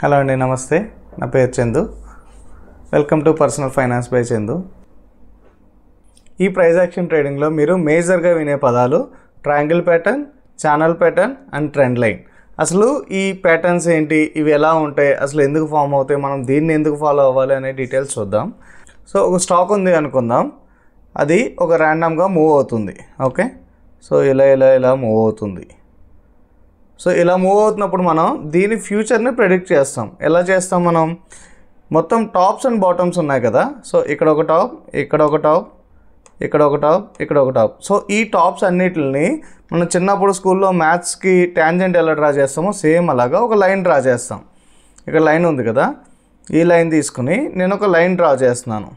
Hello అండి, నమస్తే. నా పేరు Chandu. Welcome to personal finance by Chandu. ఈ ప్రైస్ యాక్షన్ ట్రేడింగ్లో మీరు మేజర్గా వినే పదాలు triangle pattern, channel pattern and trend line. అసలు ఈ ప్యాటర్న్స్ ఏంటి, ఇవి ఎలా ఉంటాయి, అసలు ఎందుకు ఫామ్ అవుతాయి, మనం దీన్ని ఎందుకు ఫాలో అవ్వాలి అనే డీటెయిల్స్ చూద్దాం. సో ఒక స్టాక్ ఉంది అనుకుందాం, అది ఒక ర్యాండమ్గా మూవ్ అవుతుంది. ఓకే, సో ఇలా మూవ్ అవుతుంది. సో ఇలా మూవ్ అవుతున్నప్పుడు మనం దీని ఫ్యూచర్ని ప్రెడిక్ట్ చేస్తాం. ఎలా చేస్తాం? మనం మొత్తం టాప్స్ అండ్ బాటమ్స్ ఉన్నాయి కదా. సో ఇక్కడ ఒక టాప్, ఇక్కడ ఒక టాప్, ఇక్కడ ఒక టాప్, ఇక్కడ ఒక టాప్. సో ఈ టాప్స్ అన్నిటిని మనం చిన్నప్పుడు స్కూల్లో మ్యాథ్స్కి ట్యాంజెంట్ ఎలా డ్రా చేస్తామో సేమ్ అలాగా ఒక లైన్ డ్రా చేస్తాం. ఇక్కడ లైన్ ఉంది కదా, ఈ లైన్ తీసుకుని నేను ఒక లైన్ డ్రా చేస్తున్నాను.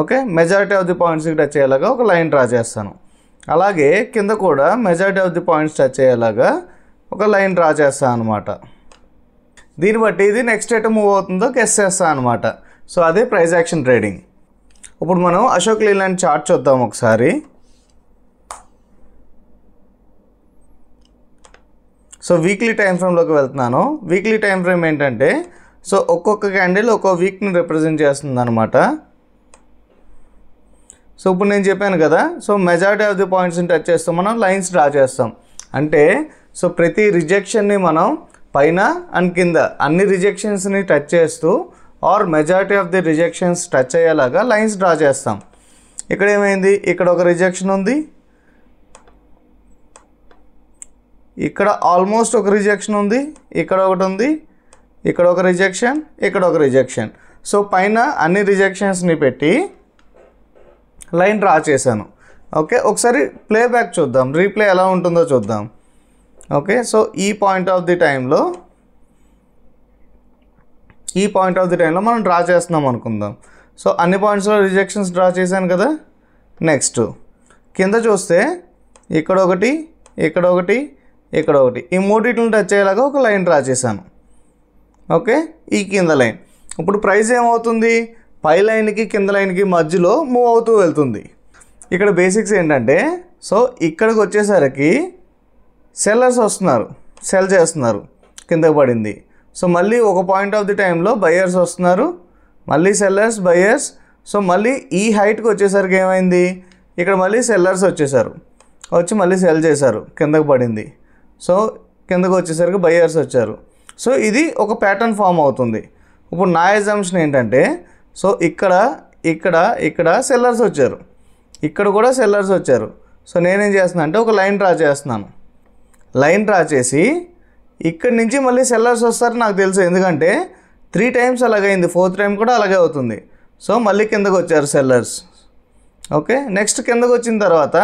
ఓకే, మెజారిటీ ఆఫ్ ది పాయింట్స్కి టచ్ అయ్యేలాగా ఒక లైన్ డ్రా చేస్తాను. అలాగే కింద కూడా majority of the points touch అయ్యేలాగా ఒక లైన్ డ్రా చేస్తాను అనమాట. దీన్ని బట్టి ఇది నెక్స్ట్ ఎటు మూవ్ అవుతుందో గెస్ చేస్తాను అనమాట. సో అదే ప్రైస్ యాక్షన్ ట్రేడింగ్. ఇప్పుడు మనం అశోక్ లీలాండ్ చార్ట్ చూద్దాం ఒకసారి. సో వీక్లీ టైం ఫ్రేమ్లోకి వెళ్తున్నాను. వీక్లీ టైం ఫ్రేమ్ ఏంటంటే, సో ఒక్కొక్క క్యాండిల్ ఒక్కో వీక్ని రిప్రజెంట్ చేస్తుంది అనమాట. సో ఇప్పుడు నేను చెప్పాను కదా, సో మెజారిటీ ఆఫ్ ది పాయింట్స్ని టచ్ చేస్తాం, మనం లైన్స్ డ్రా చేస్తాం. అంటే సో ప్రతి రిజెక్షన్ని మనం పైన అండ్ కింద అన్ని రిజెక్షన్స్ని టచ్ చేస్తూ or majority of the rejections touch అయ్యేలాగా లైన్స్ డ్రా చేస్తాం. ఇక్కడ ఏమైంది, ఇక్కడ ఒక రిజెక్షన్ ఉంది, ఇక్కడ ఆల్మోస్ట్ ఒక రిజెక్షన్ ఉంది, ఇక్కడ ఒకటి ఉంది, ఇక్కడ ఒక రిజెక్షన్, ఇక్కడ ఒక రిజెక్షన్. సో పైన అన్ని రిజెక్షన్స్ని పెట్టి లైన్ డ్రా చేశాను. ఓకే, ఒకసారి ప్లేబ్యాక్ చూద్దాం, రీప్లే ఎలా ఉంటుందో చూద్దాం. ఓకే, సో ఈ పాయింట్ ఆఫ్ ది టైంలో మనం డ్రా చేస్తున్నాం అనుకుందాం. సో అన్ని పాయింట్స్లో రిజెక్షన్స్ డ్రా చేశాను కదా. నెక్స్ట్ కింద చూస్తే ఇక్కడ ఒకటి, ఇక్కడ ఒకటి, ఇక్కడ ఒకటి, ఈ మూడింటిని టచ్ అయ్యేలాగా ఒక లైన్ డ్రా చేశాను. ఓకే, ఈ కింద లైన్. ఇప్పుడు ప్రైస్ ఏమవుతుంది, పై లైన్కి కింద లైన్కి మధ్యలో మూవ్ అవుతూ వెళ్తుంది. ఇక్కడ బేసిక్స్ ఏంటంటే, సో ఇక్కడికి వచ్చేసరికి సెల్లర్స్ వస్తున్నారు, సెల్ చేస్తున్నారు, కిందకి పడింది. సో మళ్ళీ ఒక పాయింట్ ఆఫ్ ది టైంలో బయర్స్ వస్తున్నారు, మళ్ళీ సెల్లర్స్, బయర్స్. సో మళ్ళీ ఈ హైట్కి వచ్చేసరికి ఏమైంది, ఇక్కడ మళ్ళీ సెల్లర్స్ వచ్చేసారు, వచ్చి మళ్ళీ సెల్ చేశారు, కిందకి పడింది. సో కిందకు వచ్చేసరికి బయర్స్ వచ్చారు. సో ఇది ఒక ప్యాటర్న్ ఫామ్ అవుతుంది. ఇప్పుడు నా ఎగ్జామ్షన్ ఏంటంటే, సో ఇక్కడ ఇక్కడ ఇక్కడ సెల్లర్స్ వచ్చారు, ఇక్కడ కూడా సెల్లర్స్ వచ్చారు. సో నేనేం చేస్తున్నా అంటే ఒక లైన్ డ్రా చేస్తున్నాను. లైన్ డ్రా చేసి ఇక్కడి నుంచి మళ్ళీ సెల్లర్స్ వస్తారు నాకు తెలుసు, ఎందుకంటే 3 times అలాగైంది, 4th time కూడా అలాగే అవుతుంది. సో మళ్ళీ కిందకు వచ్చారు సెల్లర్స్. ఓకే, నెక్స్ట్ కిందకు వచ్చిన తర్వాత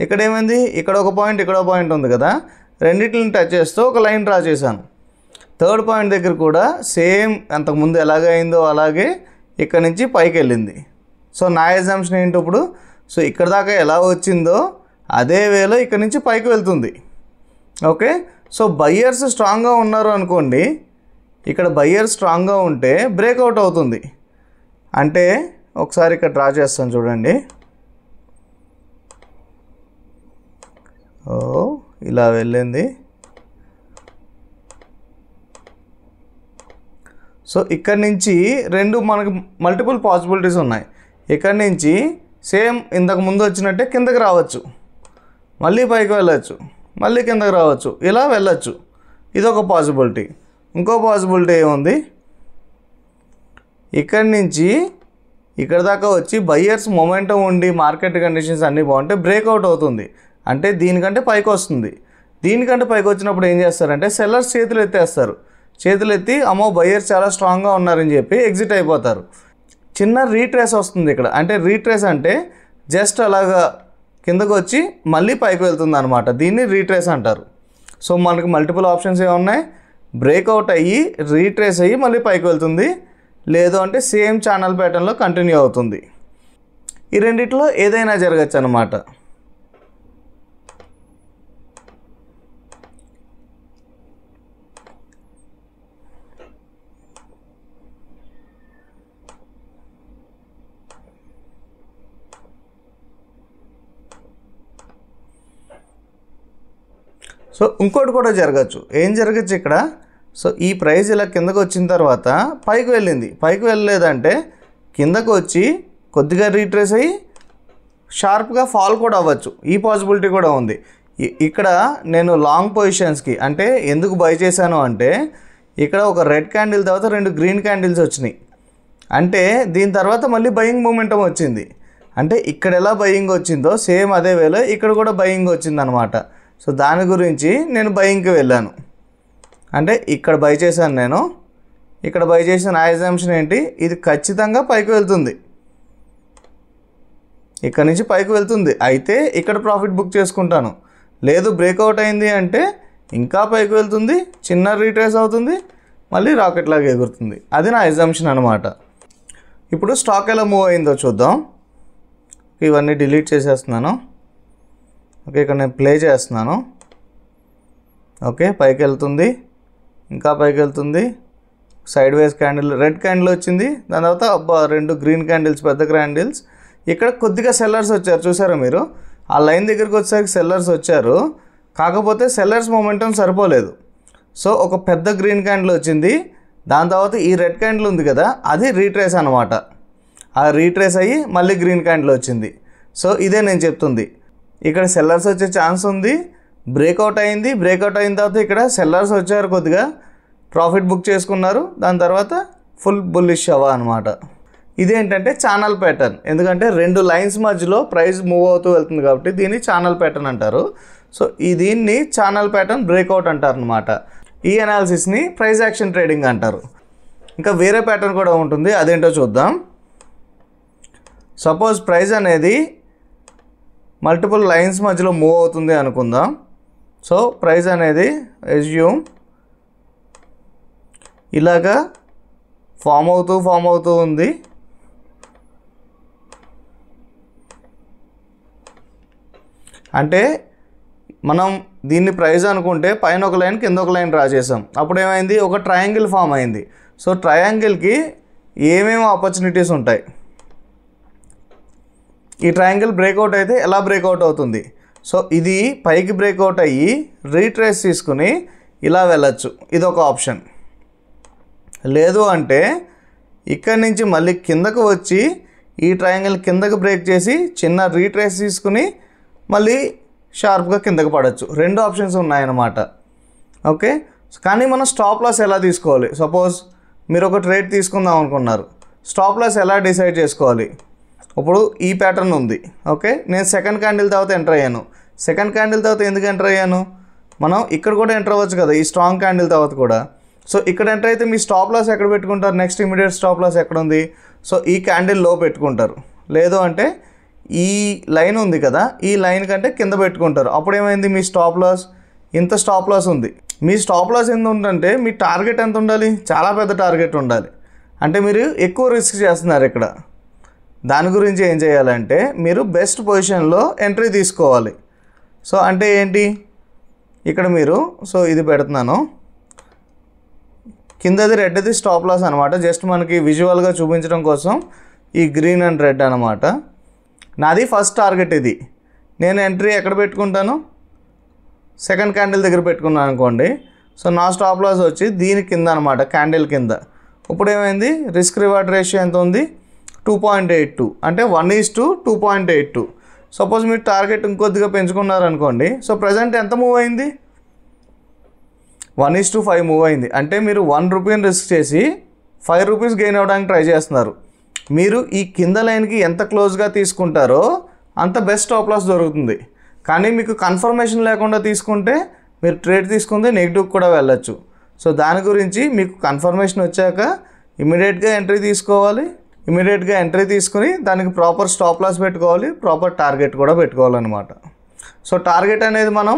ఇక్కడ ఏమైంది, ఇక్కడ ఒక పాయింట్, ఇక్కడ ఒక పాయింట్ ఉంది కదా, రెండింటిని టచ్ చేస్తూ ఒక లైన్ డ్రా చేశాను. 3rd పాయింట్ దగ్గర కూడా సేమ్ అంతకుముందు ఎలాగైందో అలాగే ఇక్కడ నుంచి పైకి వెళ్ళింది. సో నా ఎగ్జామ్షన్ ఏంటి ఇప్పుడు, సో ఇక్కడ దాకా ఎలా వచ్చిందో అదే వేలో ఇక్కడ నుంచి పైకి వెళ్తుంది. ఓకే, సో బయ్యర్స్ స్ట్రాంగ్గా ఉన్నారు అనుకోండి, ఇక్కడ బయ్యర్స్ స్ట్రాంగ్గా ఉంటే బ్రేక్అవుట్ అవుతుంది. అంటే ఒకసారి ఇక్కడ డ్రా చేస్తాను చూడండి. ఇలా వెళ్ళింది. సో ఇక్కడ నుంచి రెండు మనకు మల్టిపుల్ పాసిబిలిటీస్ ఉన్నాయి. ఇక్కడ నుంచి సేమ్ ఇంతకు ముందు వచ్చినట్టే కిందకి రావచ్చు, మళ్ళీ పైకి వెళ్ళచ్చు, మళ్ళీ కిందకి రావచ్చు, ఇలా వెళ్ళచ్చు. ఇదొక పాసిబిలిటీ. ఇంకో పాసిబిలిటీ ఏముంది, ఇక్కడి నుంచి ఇక్కడ దాకా వచ్చి బయ్యర్స్ మొమెంటం ఉండి మార్కెట్ కండిషన్స్ అన్నీ బాగుంటే బ్రేక్అవుట్ అవుతుంది, అంటే దీనికంటే పైకి వస్తుంది. దీనికంటే పైకి వచ్చినప్పుడు ఏం చేస్తారంటే సెల్లర్స్ చేతులు ఎత్తేస్తారు, చేతులు ఎత్తి అమ్మో బయ్యర్స్ చాలా స్ట్రాంగ్గా ఉన్నారని చెప్పి ఎగ్జిట్ అయిపోతారు. చిన్న రీట్రేస్ వస్తుంది ఇక్కడ. అంటే రీట్రేస్ అంటే జస్ట్ అలాగా కిందకు వచ్చి మళ్ళీ పైకి వెళ్తుంది అనమాట, దీన్ని రీట్రేస్ అంటారు. సో మనకి మల్టిపుల్ ఆప్షన్స్ ఏమున్నాయి, బ్రేక్అవుట్ అయ్యి రీట్రేస్ అయ్యి మళ్ళీ పైకి వెళ్తుంది, లేదు అంటే సేమ్ ఛానల్ ప్యాటర్న్లో కంటిన్యూ అవుతుంది. ఈ రెండిట్లో ఏదైనా జరగచ్చు అనమాట. సో ఇంకోటి కూడా జరగచ్చు. ఏం జరగచ్చు ఇక్కడ, సో ఈ ప్రైస్ ఇలా కిందకు వచ్చిన తర్వాత పైకి వెళ్ళింది, పైకి వెళ్ళలేదంటే కిందకు వచ్చి కొద్దిగా రీట్రేస్ అయ్యి షార్ప్గా ఫాల్ కూడా అవ్వచ్చు, ఈ పాసిబిలిటీ కూడా ఉంది. ఇక్కడ నేను లాంగ్ పొజిషన్స్కి అంటే ఎందుకు బై చేశాను అంటే ఇక్కడ ఒక రెడ్ క్యాండిల్ తర్వాత 2 గ్రీన్ క్యాండిల్స్ వచ్చినాయి, అంటే దీని తర్వాత మళ్ళీ బయింగ్ మూమెంటం వచ్చింది. అంటే ఇక్కడ ఎలా బయింగ్ వచ్చిందో సేమ్ అదే వేలో ఇక్కడ కూడా బయింగ్ వచ్చిందనమాట. సో దాని గురించి నేను బయింగ్కి వెళ్ళాను. అంటే ఇక్కడ బై చేశాను నేను, ఇక్కడ బై చేసిన నా అజంప్షన్ ఏంటి, ఇది ఖచ్చితంగా పైకి వెళ్తుంది, ఇక్కడ నుంచి పైకి వెళ్తుంది, అయితే ఇక్కడ ప్రాఫిట్ బుక్ చేసుకుంటాను. లేదు బ్రేక్అవుట్ అయింది అంటే ఇంకా పైకి వెళ్తుంది, చిన్న రీట్రేస్ అవుతుంది, మళ్ళీ రాకెట్ లాగా ఎగురుతుంది. అది నా అజంప్షన్ అనమాట. ఇప్పుడు స్టాక్ ఎలా మూవ్ అయిందో చూద్దాం. ఇవన్నీ డిలీట్ చేసేస్తున్నాను. ఓకే, ఇక్కడ నేను ప్లే చేస్తున్నాను. ఓకే, పైకి వెళ్తుంది, ఇంకా పైకి వెళ్తుంది, సైడ్ వేస్ క్యాండిల్, రెడ్ క్యాండిల్ వచ్చింది, దాని తర్వాత 2 గ్రీన్ క్యాండిల్స్, పెద్ద క్యాండిల్స్. ఇక్కడ కొద్దిగా సెల్లర్స్ వచ్చారు, చూసారా మీరు, ఆ లైన్ దగ్గరికి వచ్చేసరికి సెల్లర్స్ వచ్చారు, కాకపోతే సెల్లర్స్ మొమెంటం సరిపోలేదు. సో ఒక పెద్ద గ్రీన్ క్యాండిల్ వచ్చింది, దాని తర్వాత ఈ రెడ్ క్యాండిల్ ఉంది కదా, అది రీట్రేస్ అనమాట. ఆ రీట్రేస్ అయ్యి మళ్ళీ గ్రీన్ క్యాండిల్ వచ్చింది. సో ఇదే నేను చెప్తుంది, ఇక్కడ సెల్లర్స్ వచ్చే ఛాన్స్ ఉంది. బ్రేక్అవుట్ అయింది, బ్రేక్అవుట్ అయిన తర్వాత ఇక్కడ సెల్లర్స్ వచ్చారు, కొద్దిగా ప్రాఫిట్ బుక్ చేసుకున్నారు, దాని తర్వాత ఫుల్ బుల్లిష్ అవ్వ అనమాట. ఇదేంటంటే ఛానల్ ప్యాటర్న్, ఎందుకంటే 2 లైన్స్ మధ్యలో ప్రైస్ మూవ్ అవుతూ వెళ్తుంది కాబట్టి దీన్ని ఛానల్ ప్యాటర్న్ అంటారు. సో దీన్ని ఛానల్ ప్యాటర్న్ బ్రేక్అవుట్ అంటారు అనమాట. ఈ అనాలిసిస్ని ప్రైస్ యాక్షన్ ట్రేడింగ్ అంటారు. ఇంకా వేరే ప్యాటర్న్ కూడా ఉంటుంది, అదేంటో చూద్దాం. సపోజ్ ప్రైస్ అనేది మల్టిపుల్ లైన్స్ మధ్యలో మూవ్ అవుతుంది అనుకుందాం. సో ప్రైస్ అనేది అస్యూమ్ ఇలాగా ఫామ్ అవుతూ ఉంది. అంటే మనం దీన్ని ప్రైస్ అనుకుంటే పైన ఒక లైన్ కింద ఒక లైన్ డ్రా చేసాం, అప్పుడు ఏమైంది, ఒక ట్రయాంగిల్ ఫామ్ అయింది. సో ట్రయాంగిల్కి ఏమేమి ఆపర్చునిటీస్ ఉంటాయి, ఈ ట్రయాంగిల్ బ్రేక్అవుట్ అయితే ఎలా బ్రేక్అవుట్ అవుతుంది. సో ఇది పైకి బ్రేక్అవుట్ అయ్యి రీట్రేస్ తీసుకుని ఇలా వెళ్ళచ్చు, ఇదొక ఆప్షన్. లేదు అంటే ఇక్కడి నుంచి మళ్ళీ కిందకు వచ్చి ఈ ట్రయాంగిల్ కిందకు బ్రేక్ చేసి చిన్న రీట్రేస్ తీసుకుని మళ్ళీ షార్ప్గా కిందకు పడవచ్చు. 2 ఆప్షన్స్ ఉన్నాయన్నమాట. ఓకే, కానీ మనం స్టాప్ లాస్ ఎలా తీసుకోవాలి, సపోజ్ మీరు ఒక ట్రేడ్ తీసుకుందాం అనుకున్నారు, స్టాప్ లాస్ ఎలా డిసైడ్ చేసుకోవాలి. ఇప్పుడు ఈ ప్యాటర్న్ ఉంది, ఓకే, నేను సెకండ్ క్యాండిల్ తర్వాత ఎంటర్ అయ్యాను. సెకండ్ క్యాండిల్ తర్వాత ఎందుకు ఎంటర్ అయ్యాను, మనం ఇక్కడ కూడా ఎంటర్ అవ్వచ్చు కదా, ఈ స్ట్రాంగ్ క్యాండిల్ తర్వాత కూడా. సో ఇక్కడ ఎంటర్ అయితే మీ స్టాప్ లాస్ ఎక్కడ పెట్టుకుంటారు, నెక్స్ట్ ఇమీడియట్ స్టాప్ లాస్ ఎక్కడ ఉంది, సో ఈ క్యాండిల్ లో పెట్టుకుంటారు. లేదు అంటే ఈ లైన్ ఉంది కదా, ఈ లైన్ కంటే కింద పెట్టుకుంటారు. అప్పుడు ఏమైంది, మీ స్టాప్ లాస్ ఇంత స్టాప్ లాస్ ఉంది. మీ స్టాప్ లాస్ ఎంత ఉందంటే మీ టార్గెట్ ఎంత ఉండాలి, చాలా పెద్ద టార్గెట్ ఉండాలి. అంటే మీరు ఎక్కువ రిస్క్ చేస్తున్నారు ఇక్కడ. దాని గురించి ఏం చేయాలంటే మీరు బెస్ట్ పొజిషన్లో ఎంట్రీ తీసుకోవాలి. సో అంటే ఏంటి, ఇక్కడ మీరు, సో ఇది పెడుతున్నాను, కిందది రెడ్ది స్టాప్ లాస్ అనమాట, జస్ట్ మనకి విజువల్గా చూపించడం కోసం ఈ గ్రీన్ అండ్ రెడ్ అనమాట. నాది ఫస్ట్ టార్గెట్ ఇది. నేను ఎంట్రీ ఎక్కడ పెట్టుకుంటాను, సెకండ్ క్యాండిల్ దగ్గర పెట్టుకున్నాను అనుకోండి. సో నా స్టాప్ లాస్ వచ్చి దీని కింద అనమాట, క్యాండిల్ కింద. ఇప్పుడు ఏమైంది, రిస్క్ రివార్డ్ రేషియో ఎంత ఉంది, 2.82, అంటే 1:2.82. సపోజ్ మీరు టార్గెట్ ఇంకొద్దిగా పెంచుకున్నారనుకోండి, సో ప్రజెంట్ ఎంత మూవ్ అయింది, 1:5 మూవ్ అయింది. అంటే మీరు 1 రూపీని రిస్క్ చేసి 5 రూపీస్ గెయిన్ అవ్వడానికి ట్రై చేస్తున్నారు. మీరు ఈ కింద లైన్కి ఎంత క్లోజ్గా తీసుకుంటారో అంత బెస్ట్ స్టాప్ లాస్ దొరుకుతుంది. కానీ మీకు కన్ఫర్మేషన్ లేకుండా తీసుకుంటే మీరు ట్రేడ్ తీసుకుంటే నెగిటివ్ కూడా వెళ్ళచ్చు. సో దాని గురించి మీకు కన్ఫర్మేషన్ వచ్చాక ఇమీడియట్గా ఎంట్రీ తీసుకోవాలి. ఇమీడియట్గా ఎంట్రీ తీసుకుని దానికి ప్రాపర్ స్టాప్ లాస్ పెట్టుకోవాలి, ప్రాపర్ టార్గెట్ కూడా పెట్టుకోవాలన్నమాట. సో టార్గెట్ అనేది మనం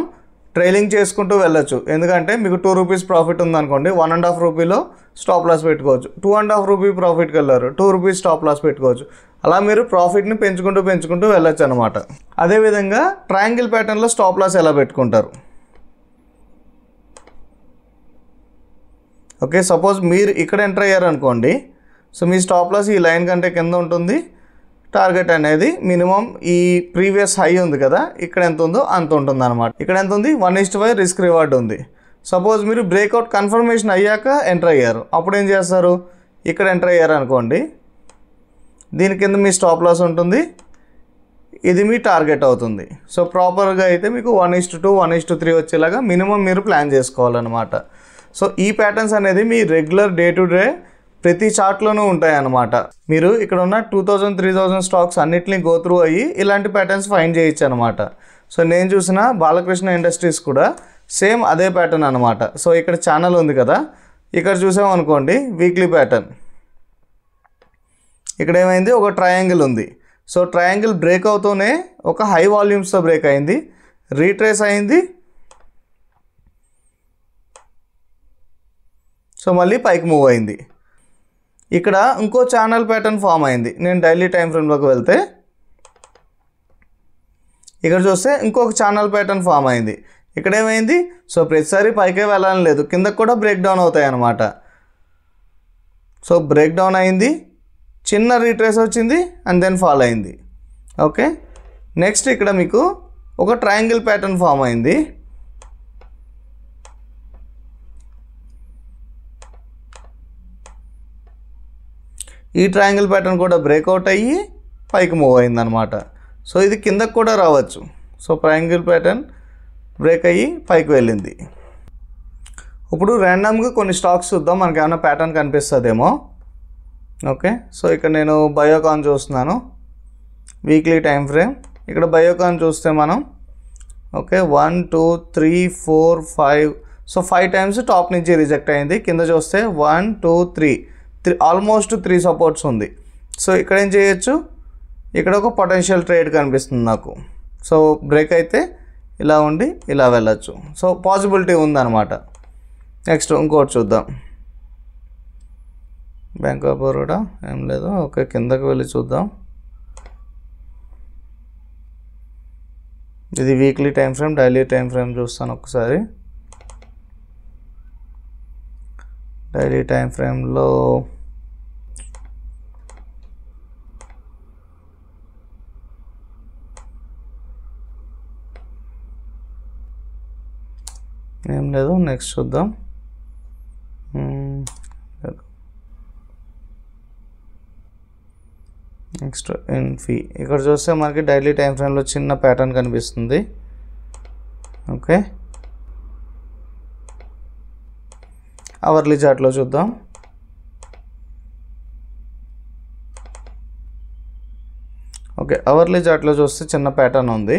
ట్రైలింగ్ చేసుకుంటూ వెళ్ళొచ్చు. ఎందుకంటే మీకు 2 రూపీస్ ప్రాఫిట్ ఉందనుకోండి, 1.5 రూపీలో స్టాప్ లాస్ పెట్టుకోవచ్చు. 2.5 రూపీ ప్రాఫిట్కి వెళ్ళారు, 2 రూపీస్ స్టాప్ లాస్ పెట్టుకోవచ్చు. అలా మీరు ప్రాఫిట్ని పెంచుకుంటూ వెళ్ళొచ్చు అనమాట. అదేవిధంగా ట్రయాంగిల్ ప్యాటర్న్లో స్టాప్ లాస్ ఎలా పెట్టుకుంటారు. ఓకే, సపోజ్ మీరు ఇక్కడ ఎంటర్ అయ్యారనుకోండి, సో మీ స్టాప్ లాస్ ఈ లైన్ కంటే కింద ఉంటుంది. టార్గెట్ అనేది మినిమం ఈ ప్రీవియస్ హై ఉంది కదా, ఇక్కడ ఎంత ఉందో అంత ఉంటుంది అనమాట. ఇక్కడ ఎంత ఉంది, 1:5 రిస్క్ రివార్డ్ ఉంది. సపోజ్ మీరు బ్రేక్అవుట్ కన్ఫర్మేషన్ అయ్యాక ఎంటర్ అయ్యారు, అప్పుడు ఏం చేస్తారు, ఇక్కడ ఎంటర్ అయ్యారు అనుకోండి, దీని కింద మీ స్టాప్ లాస్ ఉంటుంది, ఇది మీ టార్గెట్ అవుతుంది. సో ప్రాపర్గా అయితే మీకు 1:2 1:3 వచ్చేలాగా మినిమం మీరు ప్లాన్ చేసుకోవాలన్నమాట. సో ఈ ప్యాటర్న్స్ అనేది మీ రెగ్యులర్ డే టు డే ప్రతి చార్ట్లోనూ ఉంటాయి అన్నమాట. మీరు ఇక్కడ ఉన్న 2000 3000 స్టాక్స్ అన్నిటిని గో త్రూ అయ్యి ఇలాంటి ప్యాటర్న్స్ ఫైండ్ చేయొచ్చు అనమాట. సో నేను చూసిన బాలకృష్ణ ఇండస్ట్రీస్ కూడా సేమ్ అదే ప్యాటర్న్ అనమాట. సో ఇక్కడ ఛానల్ ఉంది కదా, ఇక్కడ చూసామనుకోండి వీక్లీ ప్యాటర్న్, ఇక్కడ ఏమైంది, ఒక ట్రయాంగిల్ ఉంది. సో ట్రయాంగిల్ బ్రేక్ అవుతూనే ఒక హై వాల్యూమ్స్తో బ్రేక్ అయింది, రీట్రేస్ అయింది, సో మళ్ళీ పైకి మూవ్ అయింది. ఇక్కడ ఇంకో ఛానల్ ప్యాటర్న్ ఫామ్ అయింది. నేను డైలీ టైం ఫ్రేమ్లోకి వెళ్తే ఇక్కడ చూస్తే ఇంకొక ఛానల్ ప్యాటర్న్ ఫామ్ అయింది. ఇక్కడ ఏమైంది, సో ప్రతిసారి పైకే వెళ్ళాలని లేదు, కిందకు కూడా బ్రేక్ డౌన్ అవుతాయి అన్నమాట. సో బ్రేక్ డౌన్ అయింది, చిన్న రీట్రేస్ వచ్చింది అండ్ దెన్ ఫాల్ అయింది. ఓకే, నెక్స్ట్ ఇక్కడ మీకు ఒక ట్రయాంగిల్ ప్యాటర్న్ ఫామ్ అయింది. ఈ ట్రయాంగిల్ ప్యాటర్న్ కూడా బ్రేక్అవుట్ అయ్యి పైకి మూవ్ అయిందనమాట. సో ఇది కిందకు కూడా రావచ్చు. సో ట్రయాంగిల్ ప్యాటర్న్ బ్రేక్ అయ్యి పైకి వెళ్ళింది. ఇప్పుడు ర్యాండమ్గా కొన్ని స్టాక్స్ చూద్దాం, మనకి ఏమైనా ప్యాటర్న్ కనిపిస్తుందేమో. ఓకే, సో ఇక్కడ నేను బయోకాన్ చూస్తున్నాను, వీక్లీ టైం ఫ్రేమ్. ఇక్కడ బయోకాన్ చూస్తే మనం ఓకే 1 2 3 4 5, సో 5 టైమ్స్ టాప్ నుంచి రిజెక్ట్ అయింది. కింద చూస్తే 1 2 3 ఆల్మోస్ట్ 3 సపోర్ట్స్ ఉంది. సో ఇక్కడ ఏం చేయొచ్చు, ఇక్కడ ఒక పొటెన్షియల్ ట్రేడ్ కనిపిస్తుంది నాకు. సో బ్రేక్ అయితే ఇలా ఉండి ఇలా వెళ్ళచ్చు. సో పాసిబిలిటీ ఉందన్నమాట. నెక్స్ట్ ఇంకోటి చూద్దాం, బ్యాంక్ ఆఫ్ బరోడా ఏం లేదు. ఓకే, కిందకి వెళ్ళి చూద్దాం. ఇది weekly time frame, daily time frame చూస్తాను ఒకసారి. డైలీ టైం ఫ్రేమ్లో ఏం లేదు. నెక్స్ట్ చూద్దాం, నెక్స్ట్ ఇన్ఫీ. ఇక్కడ చూస్తే మనకి డైలీ టైం ఫ్రేమ్లో చిన్న ప్యాటర్న్ కనిపిస్తుంది. ఓకే, అవర్లీ చార్ట్లో చూద్దాం. ఓకే, అవర్లీ చార్ట్లో చూస్తే చిన్న ప్యాటర్న్ ఉంది.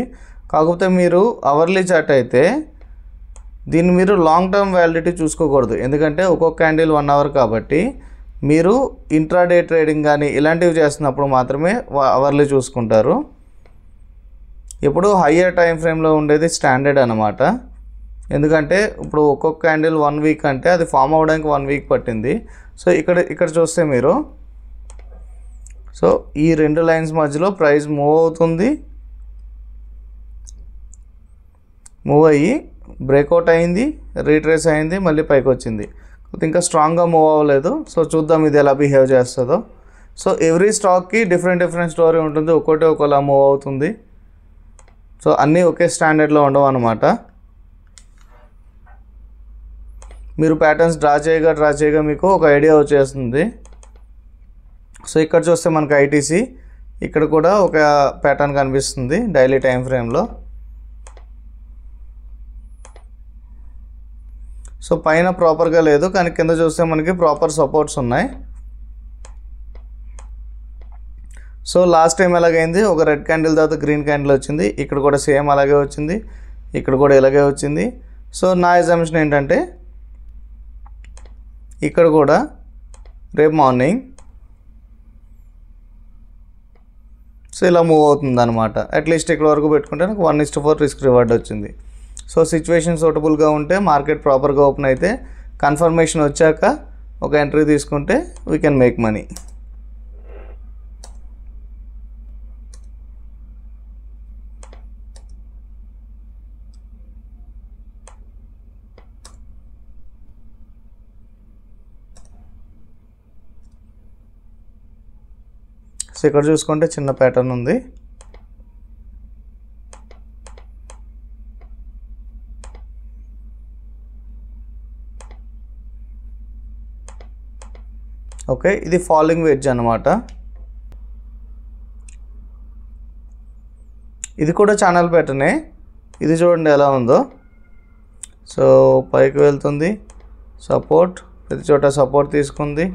కాకపోతే మీరు అవర్లీ చార్ట్ అయితే దీన్ని మీరు లాంగ్ టర్మ్ వ్యాలిడిటీ చూసుకోకూడదు, ఎందుకంటే ఒక్కొక్క క్యాండిల్ 1 అవర్ కాబట్టి మీరు ఇంట్రాడే ట్రేడింగ్ కానీ ఇలాంటివి చేస్తున్నప్పుడు మాత్రమే అవర్లీ చూసుకుంటారు. ఇప్పుడు హయ్యర్ టైం ఫ్రేమ్లో ఉండేది స్టాండర్డ్ అనమాట. ఎందుకంటే ఇప్పుడు ఒక్కొక్క క్యాండిల్ 1 వీక్ అంటే అది ఫామ్ అవ్వడానికి 1 వీక్ పట్టింది. సో ఇక్కడ చూస్తే మీరు, సో ఈ 2 లైన్స్ మధ్యలో ప్రైస్ మూవ్ అవుతుంది, మూవ్ అయ్యి బ్రేక్అవుట్ అయింది, రీట్రేస్ అయింది, మళ్ళీ పైకి వచ్చింది. ఇంకా స్ట్రాంగ్గా మూవ్ అవ్వలేదు. సో చూద్దాం ఇది ఎలా బిహేవ్ చేస్తుందో. సో ఎవ్రీ స్టాక్కి డిఫరెంట్ స్టోరీ ఉంటుంది, ఒక్కోటి ఒకలా మూవ్ అవుతుంది. సో అన్నీ ఒకే స్టాండర్డ్లో ఉండవు అన్నమాట. మీరు ప్యాటర్న్స్ డ్రా చేయగా మీకు ఒక ఐడియా వచ్చేస్తుంది. సో ఇక్కడ చూస్తే మనకు ఐటీసీ, ఇక్కడ కూడా ఒక ప్యాటర్న్ కనిపిస్తుంది డైలీ టైం ఫ్రేమ్లో. సో పైన ప్రాపర్గా లేదు, కానీ కింద చూస్తే మనకి ప్రాపర్ సపోర్ట్స్ ఉన్నాయి. సో లాస్ట్ టైం ఎలాగైంది, ఒక రెడ్ క్యాండిల్ తర్వాత గ్రీన్ క్యాండిల్ వచ్చింది, ఇక్కడ కూడా సేమ్ అలాగే వచ్చింది, ఇక్కడ కూడా ఇలాగే వచ్చింది. సో నా అజంప్షన్ ఏంటంటే ఇక్కడ కూడా రేపు మార్నింగ్ సో ఇలా మూవ్ అవుతుంది అనమాట. అట్లీస్ట్ ఇక్కడ వరకు పెట్టుకుంటే నాకు 1:4 రిస్క్ రివార్డ్ వచ్చింది. సో సిచ్యువేషన్ సూటబుల్గా ఉంటే, మార్కెట్ ప్రాపర్గా ఓపెన్ అయితే, కన్ఫర్మేషన్ వచ్చాక ఒక ఎంట్రీ తీసుకుంటే we can make money. So ఇక్కడ చూసుకుంటే చిన్న ప్యాటర్న్ ఉంది. ఓకే, ఇది ఫాలింగ్ వెడ్జ్ అనమాట. ఇది కూడా ఛానల్ ప్యాటర్నే. ఇది చూడండి ఎలా ఉందో. సో పైకి వెళ్తుంది, సపోర్ట్, ప్రతి చోట సపోర్ట్ తీసుకుంది.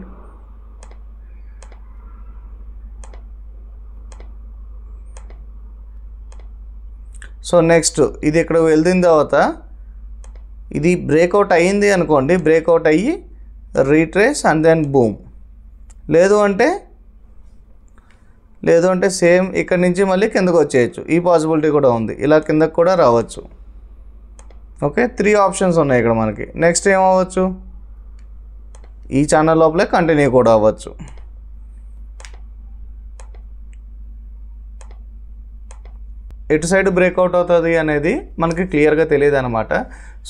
సో నెక్స్ట్ ఇది ఇక్కడ వెళ్తున్న తర్వాత ఇది బ్రేక్అవుట్ అయ్యింది అనుకోండి, బ్రేక్అవుట్ అయ్యి రీట్రేస్ అండ్ దెన్ బూమ్. లేదు అంటే సేమ్ ఇక్కడ నుంచి మళ్ళీ కిందకు వచ్చేయచ్చు. ఈ పాసిబిలిటీ కూడా ఉంది, ఇలా కిందకు కూడా రావచ్చు. ఓకే, 3 ఆప్షన్స్ ఉన్నాయి ఇక్కడ మనకి. నెక్స్ట్ ఏమవ్వచ్చు, ఈ ఛానల్ లోపలే కంటిన్యూ కూడా అవ్వచ్చు. ఎటు సైడ్ బ్రేక్అవుట్ అవుతుంది అనేది మనకి క్లియర్గా తెలియదు అనమాట.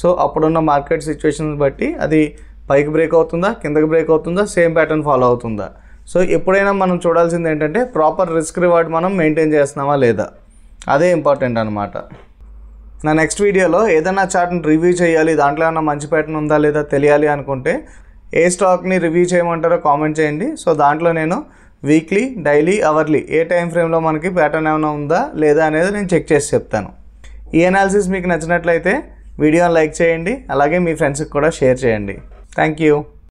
సో అప్పుడున్న మార్కెట్ సిచ్యువేషన్ బట్టి అది పైకి బ్రేక్ అవుతుందా, కిందకి బ్రేక్ అవుతుందా, సేమ్ ప్యాటర్న్ ఫాలో అవుతుందా. సో ఎప్పుడైనా మనం చూడాల్సింది ఏంటంటే ప్రాపర్ రిస్క్ రివార్డ్ మనం మెయింటైన్ చేస్తున్నామా లేదా, అదే ఇంపార్టెంట్ అనమాట. నా నెక్స్ట్ వీడియోలో ఏదైనా చార్ట్ని రివ్యూ చేయాలి, దాంట్లో ఏమైనా మంచి ప్యాటర్న్ ఉందా లేదా తెలియాలి అనుకుంటే ఏ స్టాక్ని రివ్యూ చేయమంటారో కామెంట్ చేయండి. సో దాంట్లో నేను వీక్లీ, డైలీ, అవర్లీ ఏ టైం ఫ్రేమ్లో మనకి ప్యాటర్న్ ఏమైనా ఉందా లేదా అనేది నేను చెక్ చేసి చెప్తాను. ఈ అనాలిసిస్ మీకు నచ్చినట్లయితే వీడియోని లైక్ చేయండి, అలాగే మీ ఫ్రెండ్స్కి కూడా షేర్ చేయండి. Thank you.